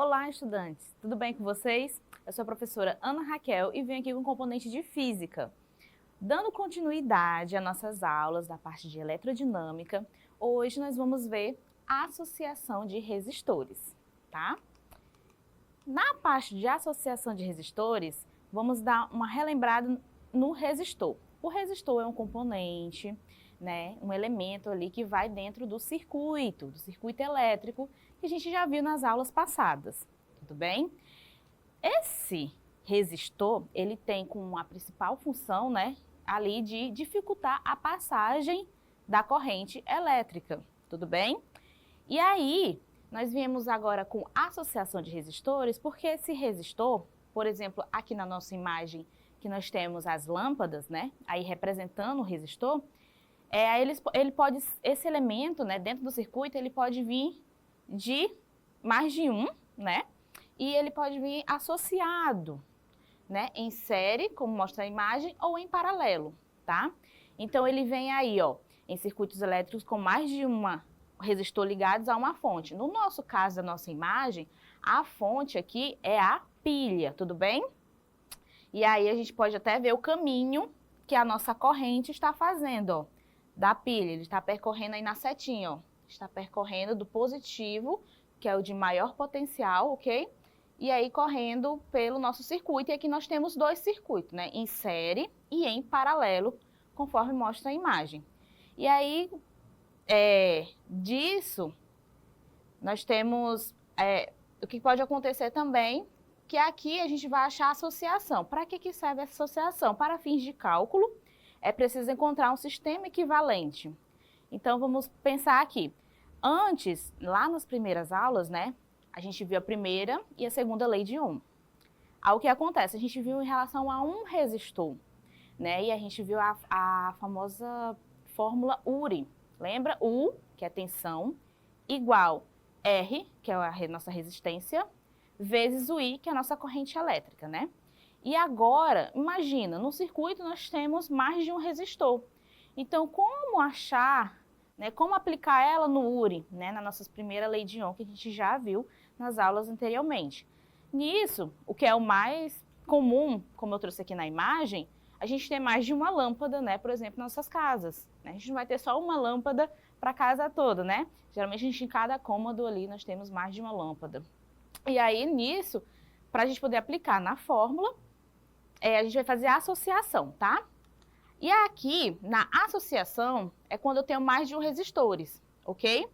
Olá, estudantes! Tudo bem com vocês? Eu sou a professora Ana Raquel e venho aqui com um componente de Física. Dando continuidade às nossas aulas da parte de Eletrodinâmica, hoje nós vamos ver a associação de resistores, tá? Na parte de associação de resistores, vamos dar uma relembrada no resistor. O resistor é um componente, né, um elemento ali que vai dentro do circuito elétrico, que a gente já viu nas aulas passadas, tudo bem? Esse resistor, ele tem como a principal função, né, ali de dificultar a passagem da corrente elétrica, tudo bem? E aí, nós viemos agora com associação de resistores, porque esse resistor, por exemplo, aqui na nossa imagem, que nós temos as lâmpadas, né, aí representando o resistor, esse elemento, né, dentro do circuito, ele pode vir de mais de um, né, e ele pode vir associado, né, em série, como mostra a imagem, ou em paralelo, tá? Então, ele vem aí, ó, em circuitos elétricos com mais de um resistor ligados a uma fonte. No nosso caso, da nossa imagem, a fonte aqui é a pilha, tudo bem? E aí, a gente pode até ver o caminho que a nossa corrente está fazendo, ó, da pilha. Ele está percorrendo aí na setinha, ó. Está percorrendo do positivo, que é o de maior potencial, ok? E aí correndo pelo nosso circuito. E aqui nós temos dois circuitos, né? Em série e em paralelo, conforme mostra a imagem. E aí, disso, nós temos o que pode acontecer também, que aqui a gente vai achar a associação. Para que serve essa associação? Para fins de cálculo, é preciso encontrar um sistema equivalente. Então, vamos pensar aqui. Antes, lá nas primeiras aulas, né, a gente viu a primeira e a segunda lei de Ohm. Aí, o que acontece? A gente viu em relação a um resistor, né, e a gente viu a famosa fórmula URI. Lembra? U, que é tensão, igual R, que é a nossa resistência, vezes o I, que é a nossa corrente elétrica, né? E agora, imagina, no circuito nós temos mais de um resistor. Então, como achar, né, como aplicar ela no URI, né, na nossa primeira lei de Ohm, que a gente já viu nas aulas anteriormente. Nisso, o que é o mais comum, como eu trouxe aqui na imagem, a gente tem mais de uma lâmpada, né, por exemplo, nas nossas casas. Né? A gente não vai ter só uma lâmpada para a casa toda, né? Geralmente, a gente, em cada cômodo ali, nós temos mais de uma lâmpada. E aí, nisso, para a gente poder aplicar na fórmula, a gente vai fazer a associação, tá? E aqui, na associação, é quando eu tenho mais de um resistores, ok?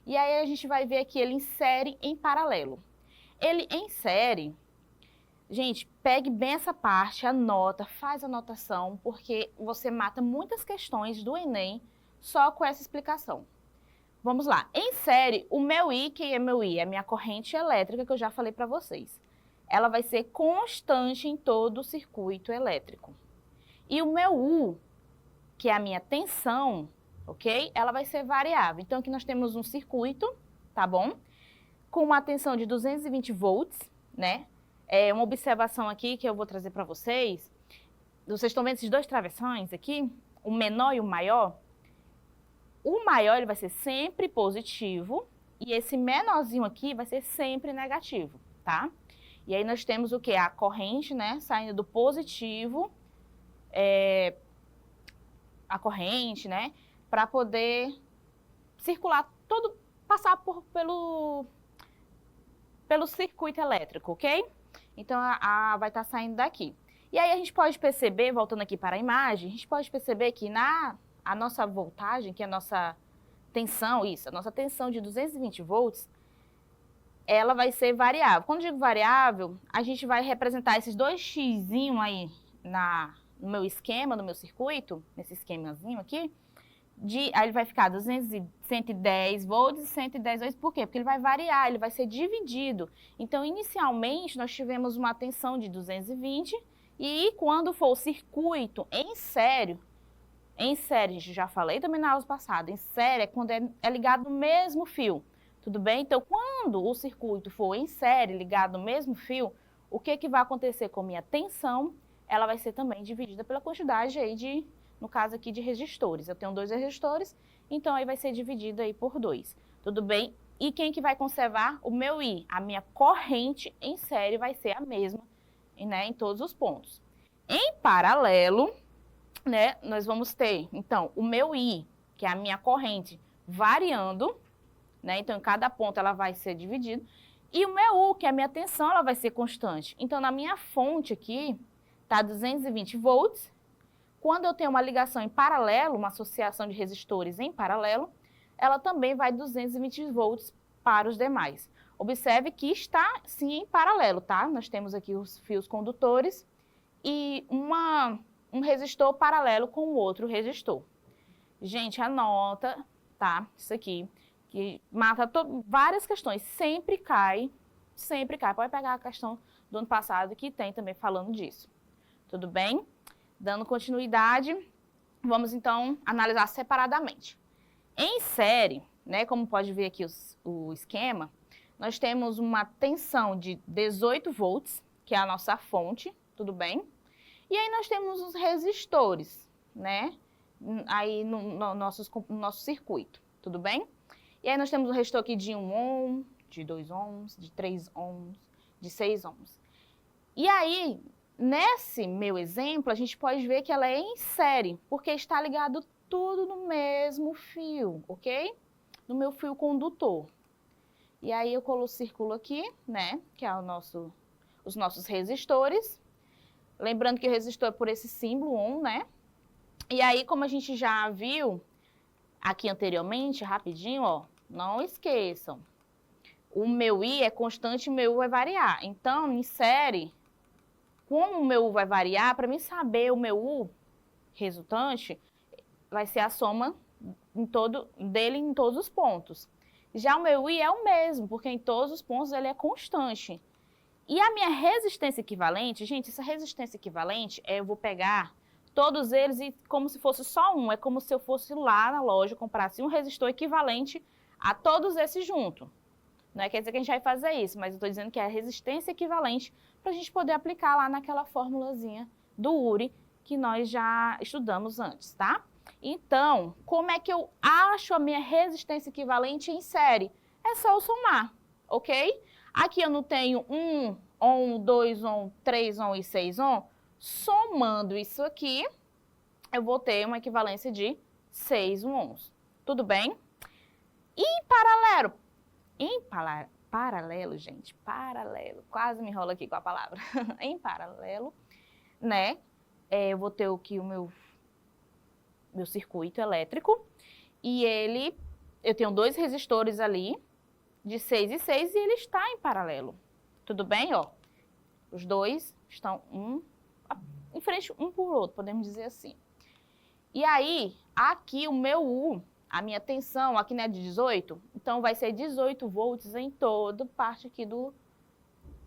E aí a gente vai ver aqui ele em série e em paralelo. Ele em série, gente, pegue bem essa parte, anota, faz a anotação, porque você mata muitas questões do Enem só com essa explicação. Vamos lá. Em série, o meu I, quem é meu I? É a minha corrente elétrica que eu já falei para vocês. Ela vai ser constante em todo o circuito elétrico. E o meu U, que é a minha tensão, ok? Ela vai ser variável. Então, aqui nós temos um circuito, tá bom? Com uma tensão de 220 volts, né? Uma observação aqui que eu vou trazer para vocês. Vocês estão vendo esses dois travessões aqui? O menor e o maior? O maior ele vai ser sempre positivo e esse menorzinho aqui vai ser sempre negativo, tá? E aí nós temos o que? A corrente, né, saindo do positivo, a corrente, né, para poder circular todo, passar pelo circuito elétrico, ok? Então, vai estar saindo daqui. E aí a gente pode perceber, voltando aqui para a imagem, a gente pode perceber que a nossa voltagem, que é a nossa tensão, a nossa tensão de 220 volts, ela vai ser variável. Quando eu digo variável, a gente vai representar esses dois xzinho aí no meu esquema, no meu circuito, nesse esquemazinho aqui, aí ele vai ficar 110 volts e 110 volts, por quê? Porque ele vai variar, ele vai ser dividido. Então, inicialmente, nós tivemos uma tensão de 220 e quando for o circuito em série, a gente já falei também na aula passada, em série é quando é ligado no mesmo fio, tudo bem? Então, quando o circuito for em série, ligado no mesmo fio, o que vai acontecer com a minha tensão? Ela vai ser também dividida pela quantidade aí no caso aqui de resistores. Eu tenho dois resistores, então aí vai ser dividido aí por 2, tudo bem? E quem que vai conservar? O meu I, a minha corrente em série vai ser a mesma, né, em todos os pontos. Em paralelo, né, nós vamos ter, então, o meu I, que é a minha corrente, variando, né, então em cada ponto ela vai ser dividida, e o meu U, que é a minha tensão, ela vai ser constante. Então, na minha fonte aqui, está 220 volts. Quando eu tenho uma ligação em paralelo, uma associação de resistores em paralelo, ela também vai 220 volts para os demais. Observe que está, sim, em paralelo, tá? Nós temos aqui os fios condutores e um resistor paralelo com o outro resistor. Gente, anota, tá? Isso aqui, que mata várias questões. Sempre cai. Pode pegar a questão do ano passado, que tem também falando disso. Tudo bem? Dando continuidade, vamos então analisar separadamente. Em série, né, como pode ver aqui o esquema, nós temos uma tensão de 18 volts, que é a nossa fonte, tudo bem? E aí nós temos os resistores, né, aí no nosso circuito, tudo bem? E aí nós temos o resistor aqui de 1 ohm, de 2 ohms, de 3 ohms, de 6 ohms. E aí, nesse meu exemplo, a gente pode ver que ela é em série, porque está ligado tudo no mesmo fio, ok? No meu fio condutor. E aí eu circulo aqui, né, que é os nossos resistores. Lembrando que o resistor é por esse símbolo ohm, né? E aí, como a gente já viu aqui anteriormente, rapidinho, ó, não esqueçam. O meu I é constante e o meu U vai variar. Então, em série, como o meu U vai variar, para mim saber o meu U resultante, vai ser a soma dele em todos os pontos. Já o meu I é o mesmo, porque em todos os pontos ele é constante. E a minha resistência equivalente, gente, essa resistência equivalente, eu vou pegar todos eles e como se fosse só um. É como se eu fosse lá na loja, comprasse um resistor equivalente a todos esses juntos. Não quer dizer que a gente vai fazer isso, mas eu estou dizendo que é a resistência equivalente para a gente poder aplicar lá naquela formulazinha do URI que nós já estudamos antes, tá? Então, como é que eu acho a minha resistência equivalente em série? É só eu somar, ok? Aqui eu não tenho 1 ohm, 2 ohm, 3 ohm e 6 ohm. Somando isso aqui, eu vou ter uma equivalência de 6 ohms. Tudo bem? E em paralelo, gente, quase me enrolo aqui com a palavra. Em paralelo, né, eu vou ter aqui o meu circuito elétrico e eu tenho 2 resistores ali, de 6 e 6, e ele está em paralelo. Tudo bem, ó? Os dois estão em frente um por outro, podemos dizer assim. E aí, aqui o meu U, a minha tensão aqui não é de 18, então vai ser 18 volts em toda parte aqui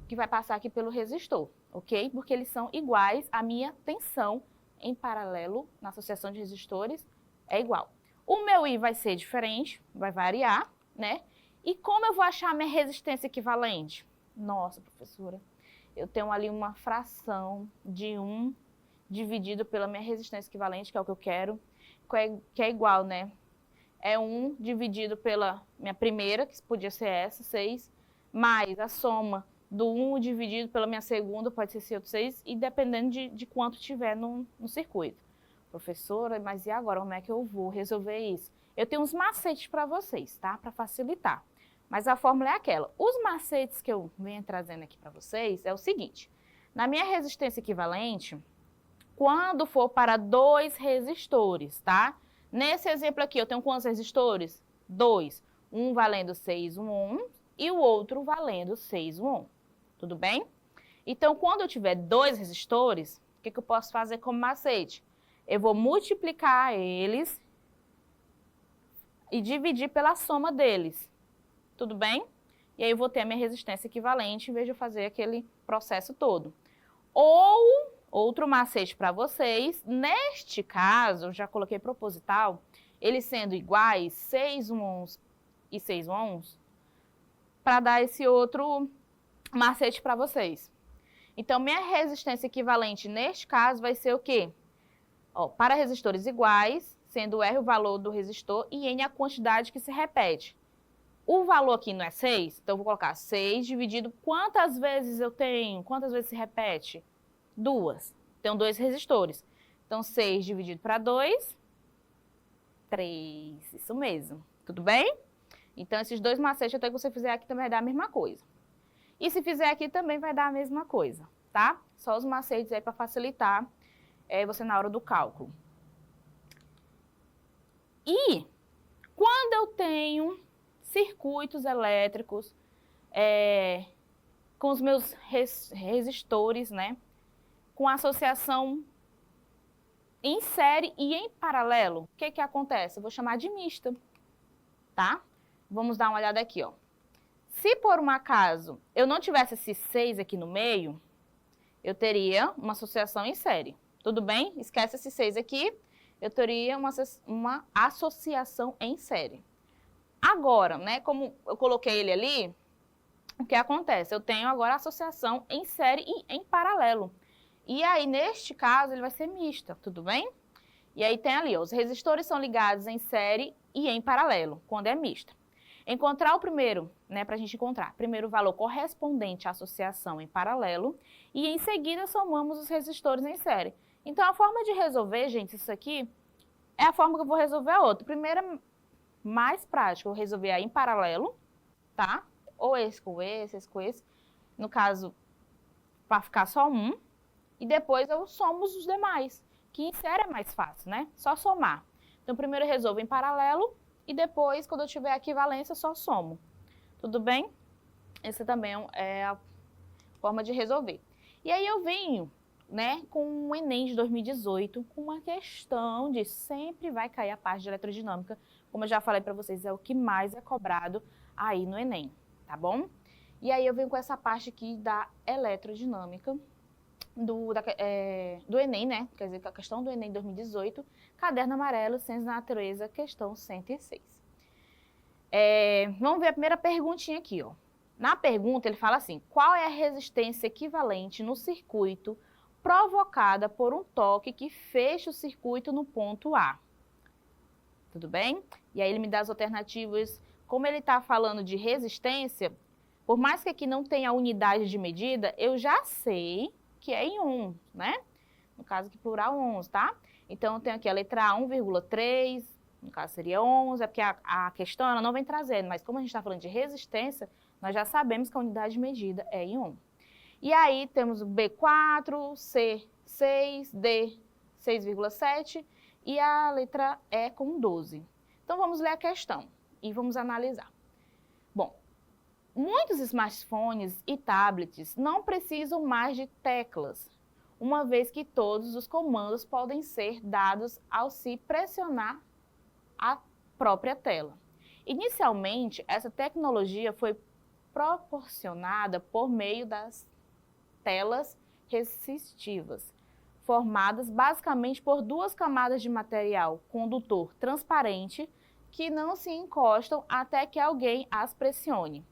que vai passar aqui pelo resistor, ok? Porque eles são iguais, a minha tensão em paralelo, na associação de resistores, é igual. O meu I vai ser diferente, vai variar, né? E como eu vou achar a minha resistência equivalente? Nossa, professora, eu tenho ali uma fração de 1 dividido pela minha resistência equivalente, que é o que eu quero, que é igual, né? É 1 dividido pela minha primeira, que podia ser essa, 6, mais a soma do 1 dividido pela minha segunda, pode ser esse outro 6, e dependendo de quanto tiver no circuito. Professora, mas e agora, como é que eu vou resolver isso? Eu tenho uns macetes para vocês, tá? Para facilitar. Mas a fórmula é aquela. Os macetes que eu venho trazendo aqui para vocês é o seguinte. Na minha resistência equivalente, quando for para 2 resistores, tá? Nesse exemplo aqui, eu tenho quantos resistores? 2. Um valendo 6 ohm e o outro valendo 6 ohm. Tudo bem? Então, quando eu tiver 2 resistores, o que eu posso fazer como macete? Eu vou multiplicar eles e dividir pela soma deles. Tudo bem? E aí eu vou ter a minha resistência equivalente em vez de eu fazer aquele processo todo. Ou, outro macete para vocês, neste caso, eu já coloquei proposital, eles sendo iguais, 6 ohms e 6 ohms, para dar esse outro macete para vocês. Então, minha resistência equivalente neste caso vai ser o quê? Ó, para resistores iguais, sendo R o valor do resistor e N a quantidade que se repete. O valor aqui não é 6, então eu vou colocar 6 dividido quantas vezes eu tenho, quantas vezes se repete? 2. Tenho 2 resistores. Então, 6 dividido para 2, 3. Isso mesmo. Tudo bem? Então, esses dois macetes, até que você fizer aqui, também vai dar a mesma coisa. E se fizer aqui, também vai dar a mesma coisa, tá? Só os macetes aí para facilitar você na hora do cálculo. E quando eu tenho circuitos elétricos com os meus resistores, né? Com associação em série e em paralelo, o que que acontece? Eu vou chamar de mista, tá? Vamos dar uma olhada aqui, ó. Se por um acaso eu não tivesse esse 6 aqui no meio, eu teria uma associação em série. Tudo bem? Esquece esse 6 aqui, eu teria uma associação em série. Agora, né, como eu coloquei ele ali, o que acontece? Eu tenho agora a associação em série e em paralelo. E aí, neste caso, ele vai ser mista, tudo bem? E aí tem ali, ó, os resistores são ligados em série e em paralelo, quando é mista. Encontrar o primeiro, né, para a gente encontrar, primeiro o valor correspondente à associação em paralelo, e em seguida somamos os resistores em série. Então, a forma de resolver, gente, isso aqui, é a forma que eu vou resolver a outra. Primeiro é mais prático, eu vou resolver aí em paralelo, tá? Ou esse com esse com esse. No caso, para ficar só um. E depois eu somo os demais, que em série é mais fácil, né? Só somar. Então, primeiro eu resolvo em paralelo e depois, quando eu tiver a equivalência, eu só somo. Tudo bem? Essa também é a forma de resolver. E aí eu venho, né, com o Enem de 2018, com uma questão de sempre vai cair a parte de eletrodinâmica. Como eu já falei para vocês, é o que mais é cobrado aí no Enem, tá bom? E aí eu venho com essa parte aqui da eletrodinâmica do Enem, né? Quer dizer, a questão do Enem 2018, caderno amarelo, ciência da natureza, questão 106. Vamos ver a primeira perguntinha aqui, ó. Na pergunta ele fala assim, qual é a resistência equivalente no circuito provocada por um toque que fecha o circuito no ponto A? Tudo bem? E aí ele me dá as alternativas. Como ele está falando de resistência, por mais que aqui não tenha unidade de medida, eu já sei que é em ohms, né? No caso aqui, plural ohms, tá? Então, eu tenho aqui a letra A, 1,3, no caso seria ohms, é porque a questão ela não vem trazendo, mas como a gente está falando de resistência, nós já sabemos que a unidade de medida é em ohm. E aí, temos o B4, C, 6, D, 6,7 e a letra E com 12. Então, vamos ler a questão e vamos analisar. Bom, muitos smartphones e tablets não precisam mais de teclas, uma vez que todos os comandos podem ser dados ao se pressionar a própria tela. Inicialmente, essa tecnologia foi proporcionada por meio das telas resistivas, formadas basicamente por duas camadas de material condutor transparente que não se encostam até que alguém as pressione,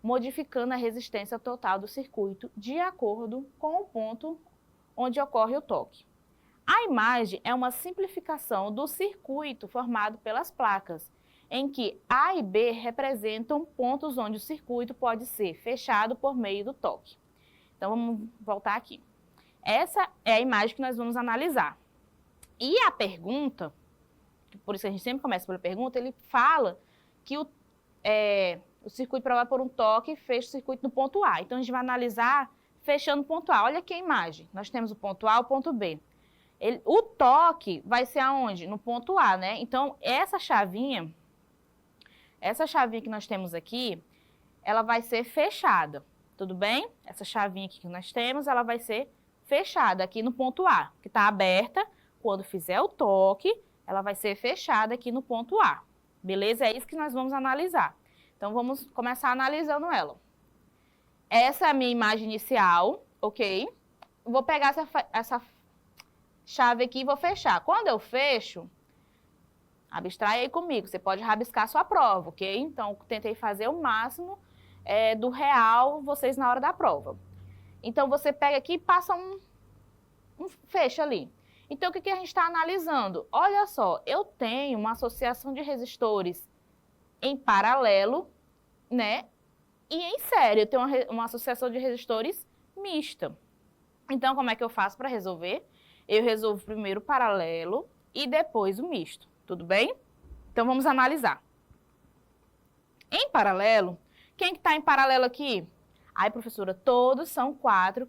modificando a resistência total do circuito de acordo com o ponto onde ocorre o toque. A imagem é uma simplificação do circuito formado pelas placas, em que A e B representam pontos onde o circuito pode ser fechado por meio do toque. Então, vamos voltar aqui. Essa é a imagem que nós vamos analisar. E a pergunta, por isso que a gente sempre começa pela pergunta, ele fala que o circuito provocado por um toque fecha o circuito no ponto A. Então, a gente vai analisar fechando o ponto A. Olha aqui a imagem. Nós temos o ponto A e o ponto B. O toque vai ser aonde? No ponto A, né? Então, essa chavinha que nós temos aqui, ela vai ser fechada. Tudo bem? Essa chavinha aqui que nós temos, ela vai ser fechada aqui no ponto A, que está aberta. Quando fizer o toque, ela vai ser fechada aqui no ponto A. Beleza? É isso que nós vamos analisar. Então, vamos começar analisando ela. Essa é a minha imagem inicial, ok? Vou pegar essa chave aqui e vou fechar. Quando eu fecho, abstrai aí comigo. Você pode rabiscar a sua prova, ok? Então, tentei fazer o máximo do real vocês na hora da prova. Então, você pega aqui e passa fecha ali. Então, o que a gente está analisando? Olha só, eu tenho uma associação de resistores em paralelo, né? E em série, eu tenho uma associação de resistores mista. Então, como é que eu faço para resolver? Eu resolvo primeiro o paralelo e depois o misto, tudo bem? Então, vamos analisar. Em paralelo, quem que está em paralelo aqui? Ai, professora, todos são 4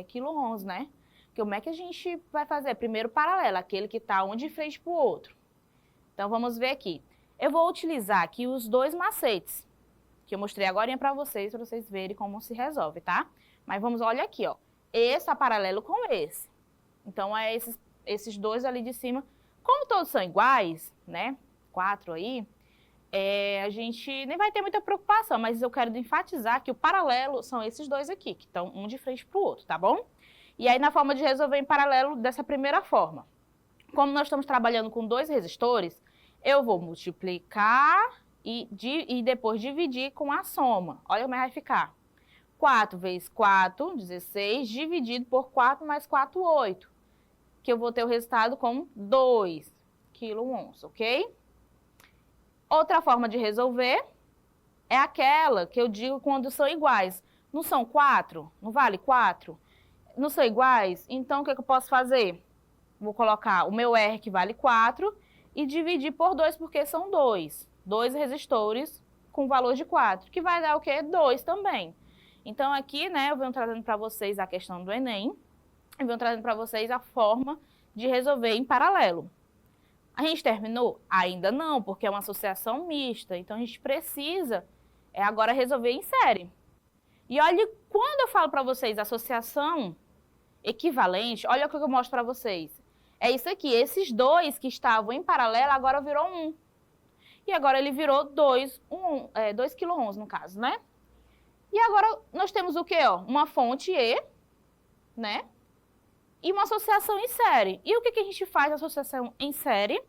quiloohms, né? Como é que a gente vai fazer? Primeiro paralelo, aquele que está um de frente para o outro. Então, vamos ver aqui. Eu vou utilizar aqui os 2 macetes, que eu mostrei agora para vocês verem como se resolve, tá? Mas vamos, olha aqui, ó. Esse está paralelo com esse. Então, é esses 2 ali de cima. Como todos são iguais, né? 4 aí, a gente nem vai ter muita preocupação, mas eu quero enfatizar que o paralelo são esses 2 aqui, que estão um de frente para o outro, tá bom? E aí, na forma de resolver em paralelo, dessa primeira forma. Como nós estamos trabalhando com 2 resistores, eu vou multiplicar e depois dividir com a soma. Olha como vai ficar. 4 vezes 4, 16, dividido por 4 mais 4, 8. Que eu vou ter o resultado como 2 quiloohms, ok? Outra forma de resolver é aquela que eu digo quando são iguais. Não são 4? Não vale 4? Não são iguais? Então, o que eu posso fazer? Vou colocar o meu R, que vale 4, e dividir por 2, porque são 2. 2 resistores com valor de 4, que vai dar o quê? 2 também. Então, aqui, né, eu venho trazendo para vocês a questão do Enem, e venho trazendo para vocês a forma de resolver em paralelo. A gente terminou? Ainda não, porque é uma associação mista. Então, a gente precisa agora resolver em série. E olha, quando eu falo para vocês associação equivalente, olha o que eu mostro para vocês. É isso aqui, esses 2 que estavam em paralelo, agora virou 1. E agora ele virou 2 quiloohms, no caso, né? E agora nós temos o quê? Ó? Uma fonte E, né? E uma associação em série. E o que a gente faz na associação em série?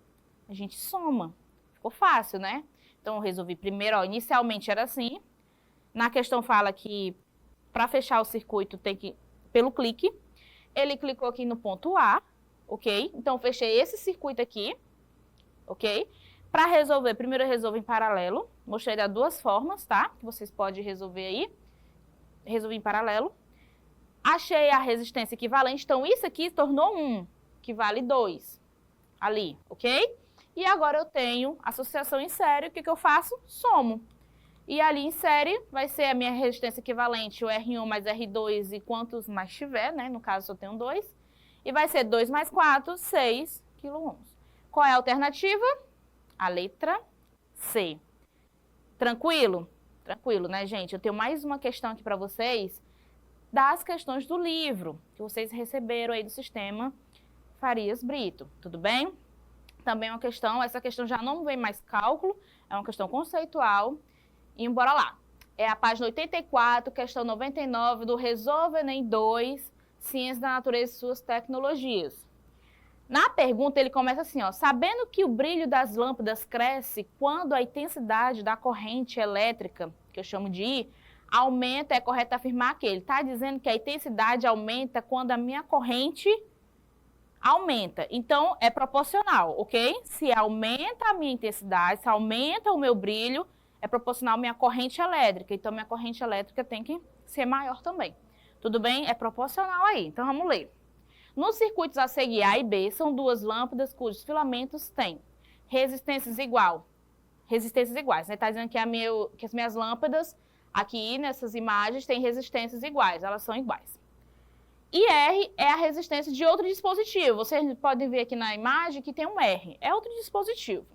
A gente soma. Ficou fácil, né? Então, eu resolvi primeiro, ó, inicialmente era assim. Na questão fala que para fechar o circuito tem que, pelo clique, ele clicou aqui no ponto A, ok? Então, fechei esse circuito aqui, ok? Para resolver, primeiro eu resolvo em paralelo. Mostrei das 2 formas, tá? Que vocês podem resolver aí. Resolvi em paralelo. Achei a resistência equivalente, então isso aqui tornou 1, que vale 2 ali, ok? E agora eu tenho associação em série, o que eu faço? Somo. E ali em série vai ser a minha resistência equivalente, o R1 mais R2 e quantos mais tiver, né? No caso, eu tenho 2. E vai ser 2 mais 4, 6 quiloohms. Qual é a alternativa? A letra C. Tranquilo? Tranquilo, né, gente? Eu tenho mais uma questão aqui para vocês das questões do livro que vocês receberam aí do sistema Farias Brito, tudo bem? Também uma questão, essa questão já não vem mais cálculo, é uma questão conceitual. E bora lá. É a página 84, questão 99 do Resolve Enem 2, Ciências da Natureza e suas tecnologias. Na pergunta ele começa assim, ó, sabendo que o brilho das lâmpadas cresce quando a intensidade da corrente elétrica, que eu chamo de I, aumenta, é correto afirmar que ele está dizendo que a intensidade aumenta quando a minha corrente aumenta. Então, é proporcional, ok? Se aumenta a minha intensidade, se aumenta o meu brilho, é proporcional à minha corrente elétrica. Então, minha corrente elétrica tem que ser maior também. Tudo bem? É proporcional aí. Então, vamos ler. Nos circuitos a seguir, A e B, são 2 lâmpadas cujos filamentos têm resistências iguais. Né? Está dizendo que as minhas lâmpadas, aqui nessas imagens, têm resistências iguais. Elas são iguais. E R é a resistência de outro dispositivo. Vocês podem ver aqui na imagem que tem um R. É outro dispositivo.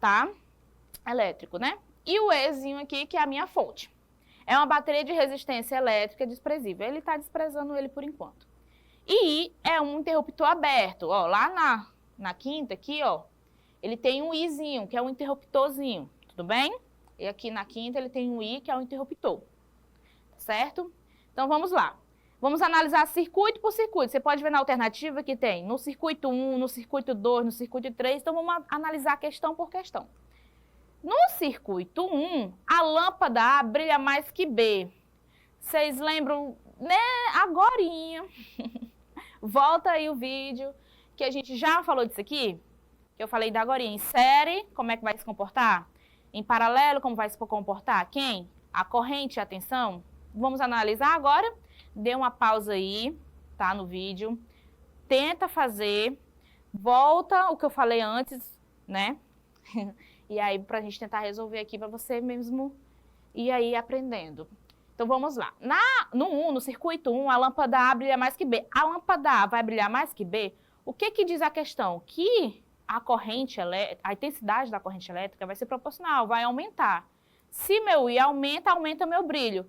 Tá? Elétrico, né? E o Ezinho aqui, que é a minha fonte. É uma bateria de resistência elétrica desprezível. Ele está desprezando ele por enquanto. E I é um interruptor aberto. Ó, lá na quinta, aqui, ó, ele tem um Izinho, que é um interruptorzinho. Tudo bem? E aqui na quinta ele tem um I, que é um interruptor. Certo? Então, vamos lá. Vamos analisar circuito por circuito. Você pode ver na alternativa que tem no circuito 1, no circuito 2, no circuito 3. Então, vamos analisar questão por questão. No circuito 1, a lâmpada A brilha mais que B. Vocês lembram, né, agorinha, Volta aí o vídeo, que a gente já falou disso aqui, que eu falei da agorinha. Em série, como é que vai se comportar? Em paralelo, como vai se comportar? Quem? A corrente e a tensão? Vamos analisar agora. Dê uma pausa aí, tá, no vídeo. Tenta fazer. Volta o que eu falei antes, né? E aí, pra gente tentar resolver aqui, pra você mesmo ir aí aprendendo. Então, vamos lá. No circuito 1, a lâmpada A brilha mais que B. A lâmpada A vai brilhar mais que B? O que que diz a questão? Que a corrente elétrica, a intensidade da corrente elétrica vai ser proporcional, vai aumentar. Se meu I aumenta, aumenta meu brilho.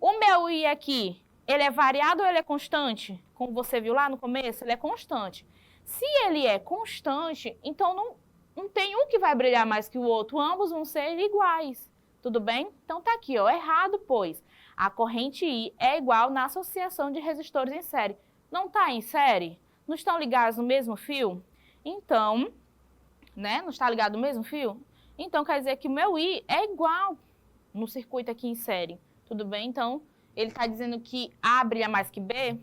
O meu I aqui, ele é variado ou ele é constante? Como você viu lá no começo, ele é constante. Se ele é constante, então não tem um que vai brilhar mais que o outro, ambos vão ser iguais. Tudo bem? Então tá aqui, ó, errado, pois a corrente I é igual na associação de resistores em série. Não está em série? Não estão ligados no mesmo fio? Então, né, não está ligado no mesmo fio? Então quer dizer que o meu I é igual no circuito aqui em série. Tudo bem? Então, ele está dizendo que A brilha mais que B?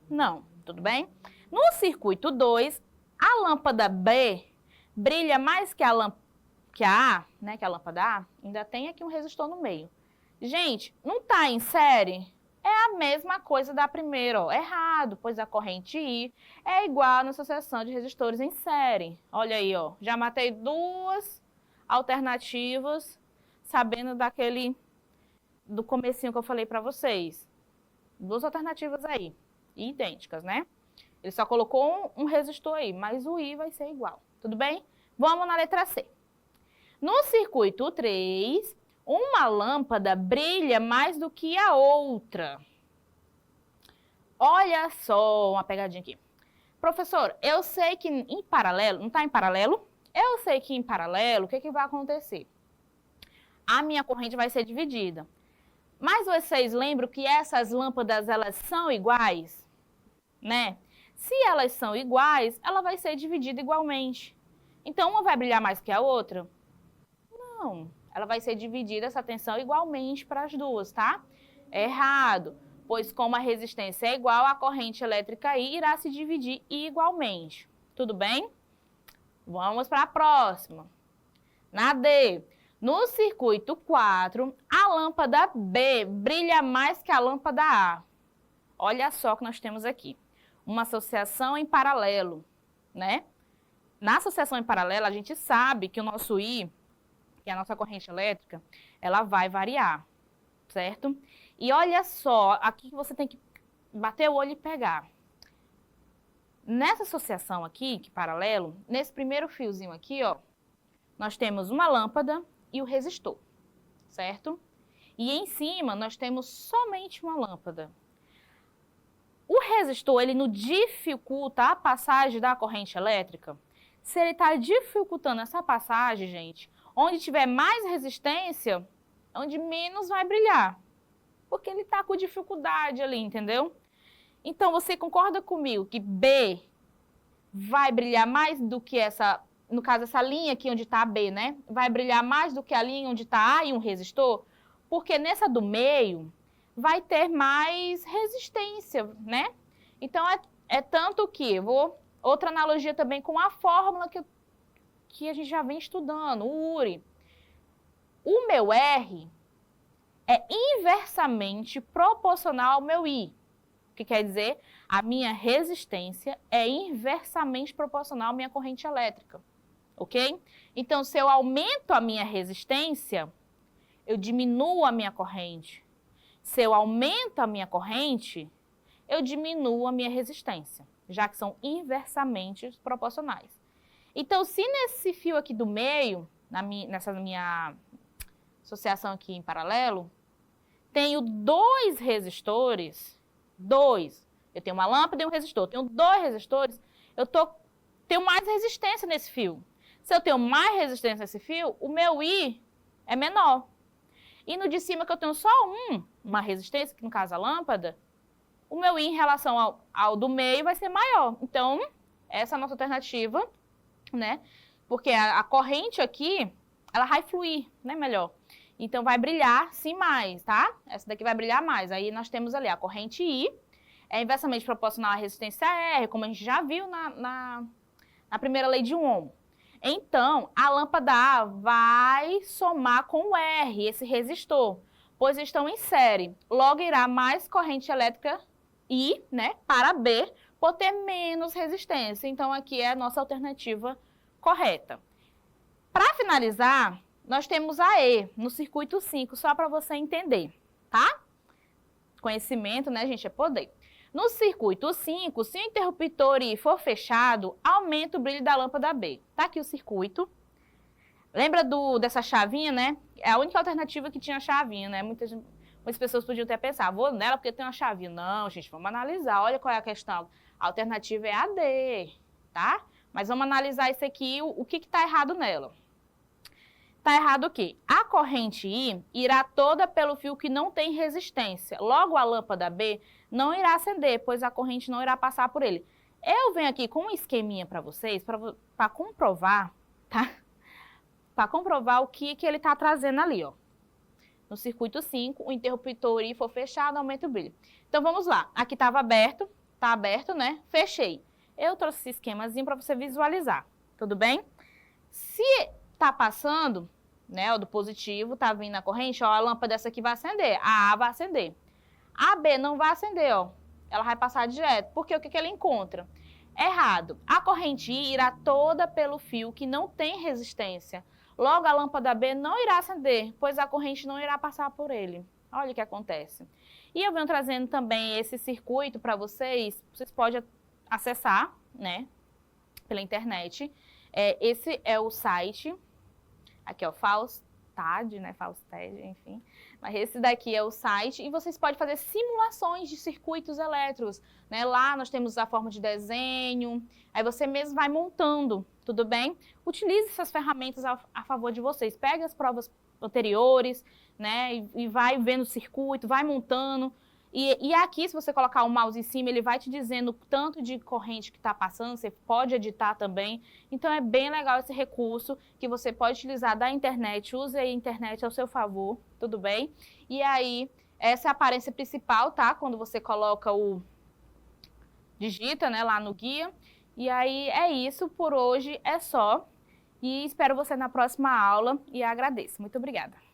Não, tudo bem? No circuito 2, a lâmpada B brilha mais que a A, né, que a lâmpada A, ainda tem aqui um resistor no meio. Gente, não está em série? É a mesma coisa da primeira, ó. Errado, pois a corrente I é igual na associação de resistores em série. Olha aí, ó. Já matei duas alternativas, sabendo do comecinho que eu falei para vocês. Duas alternativas aí, idênticas, né? Ele só colocou um resistor aí, mas o I vai ser igual. Tudo bem? Vamos na letra C. No circuito 3, uma lâmpada brilha mais do que a outra. Olha só uma pegadinha aqui. Professor, eu sei que em paralelo, não está em paralelo? Eu sei que em paralelo, o que que vai acontecer? A minha corrente vai ser dividida. Mas vocês lembram que essas lâmpadas, elas são iguais? Né? Se elas são iguais, ela vai ser dividida igualmente. Então, uma vai brilhar mais que a outra? Não. Ela vai ser dividida, essa tensão, igualmente para as duas, tá? Errado. Pois como a resistência é igual, a corrente elétrica I irá se dividir igualmente. Tudo bem? Vamos para a próxima. Na D. No circuito 4, a lâmpada B brilha mais que a lâmpada A. Olha só o que nós temos aqui. Uma associação em paralelo, né? Na associação em paralelo, a gente sabe que o nosso I, que é a nossa corrente elétrica, ela vai variar, certo? E olha só, aqui você tem que bater o olho e pegar. Nessa associação aqui, que paralelo, nesse primeiro fiozinho aqui, ó, nós temos uma lâmpada e o resistor, certo? E em cima nós temos somente uma lâmpada. O resistor, ele não dificulta a passagem da corrente elétrica? Se ele está dificultando essa passagem, gente, onde tiver mais resistência, onde menos vai brilhar. Porque ele está com dificuldade ali, entendeu? Então, você concorda comigo que B vai brilhar mais do que essa, no caso, essa linha aqui onde está a B, né? Vai brilhar mais do que a linha onde está A e um resistor? Porque nessa do meio vai ter mais resistência, né? Então, é tanto que, outra analogia também com a fórmula que a gente já vem estudando, o URI. O meu R é inversamente proporcional ao meu I. O que quer dizer? A minha resistência é inversamente proporcional à minha corrente elétrica. Ok? Então, se eu aumento a minha resistência, eu diminuo a minha corrente. Se eu aumento a minha corrente, eu diminuo a minha resistência, já que são inversamente proporcionais. Então, se nesse fio aqui do meio, nessa minha associação aqui em paralelo, tenho dois resistores, eu tenho uma lâmpada e um resistor, tenho dois resistores, tenho mais resistência nesse fio. Se eu tenho mais resistência nesse fio, o meu I é menor. E no de cima, que eu tenho só uma resistência, que no caso a lâmpada, o meu I em relação ao do meio vai ser maior. Então, essa é a nossa alternativa, né? Porque a corrente aqui, ela vai fluir, né, melhor. Então, vai brilhar sim mais, tá? Essa daqui vai brilhar mais. Aí nós temos ali a corrente I, é inversamente proporcional à resistência a R, como a gente já viu na primeira lei de Ohm. Então, a lâmpada A vai somar com o R, esse resistor, pois estão em série. Logo, irá mais corrente elétrica I, né, para B, por ter menos resistência. Então, aqui é a nossa alternativa correta. Para finalizar, nós temos a E no circuito 5, só para você entender, tá? Conhecimento, né, gente, é poder. No circuito 5, se o interruptor I for fechado, aumenta o brilho da lâmpada B. Tá aqui o circuito. Lembra dessa chavinha, né? É a única alternativa que tinha chavinha, né? Muitas pessoas podiam até pensar, vou nela porque tem uma chavinha. Não, gente, vamos analisar. Olha qual é a questão. A alternativa é a D, tá? Mas vamos analisar isso aqui, o que está errado nela. Está errado o quê? A corrente I irá toda pelo fio que não tem resistência. Logo, a lâmpada B não irá acender, pois a corrente não irá passar por ele. Eu venho aqui com um esqueminha para vocês, para comprovar, tá? Para comprovar o que ele está trazendo ali, ó. No circuito 5, o interruptor I for fechado, aumenta o brilho. Então, vamos lá. Aqui estava aberto, tá aberto, né? Fechei. Eu trouxe esse esquemazinho para você visualizar, tudo bem? Se tá passando, né, o do positivo, tá vindo a corrente, ó, a lâmpada dessa aqui vai acender, a A vai acender. A B não vai acender, ó, ela vai passar direto, porque o que ele encontra? Errado. A corrente I irá toda pelo fio que não tem resistência. Logo, a lâmpada B não irá acender, pois a corrente não irá passar por ele. Olha o que acontece. E eu venho trazendo também esse circuito para vocês podem acessar, né, pela internet. Esse é o site, aqui é o Faustad, né, Faustad, enfim. Mas esse daqui é o site e vocês podem fazer simulações de circuitos elétricos, né? Lá nós temos a forma de desenho, aí você mesmo vai montando, tudo bem? Utilize essas ferramentas a favor de vocês. Pega as provas anteriores, né, e vai vendo o circuito, vai montando. E aqui, se você colocar o mouse em cima, ele vai te dizendo o tanto de corrente que está passando, você pode editar também. Então, é bem legal esse recurso que você pode utilizar da internet. Use a internet ao seu favor, tudo bem? E aí, essa é a aparência principal, tá? Quando você coloca digita, né, lá no guia. E aí, é isso. Por hoje, é só. E espero você na próxima aula e agradeço. Muito obrigada.